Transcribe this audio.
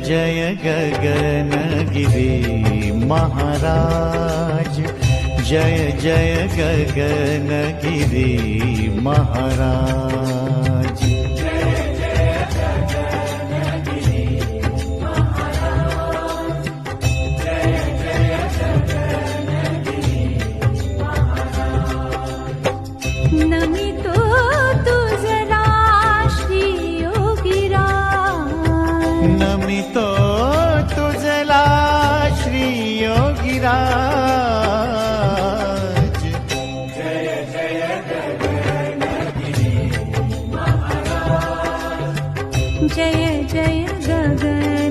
जय गगनगिरि महाराज, जय जय गगनगिरि महाराज। नमितो तुझला श्री योगीराज, नमितो तुझला श्री योगीराज। जय जय गगनगिरि महाराज, जय जय गगन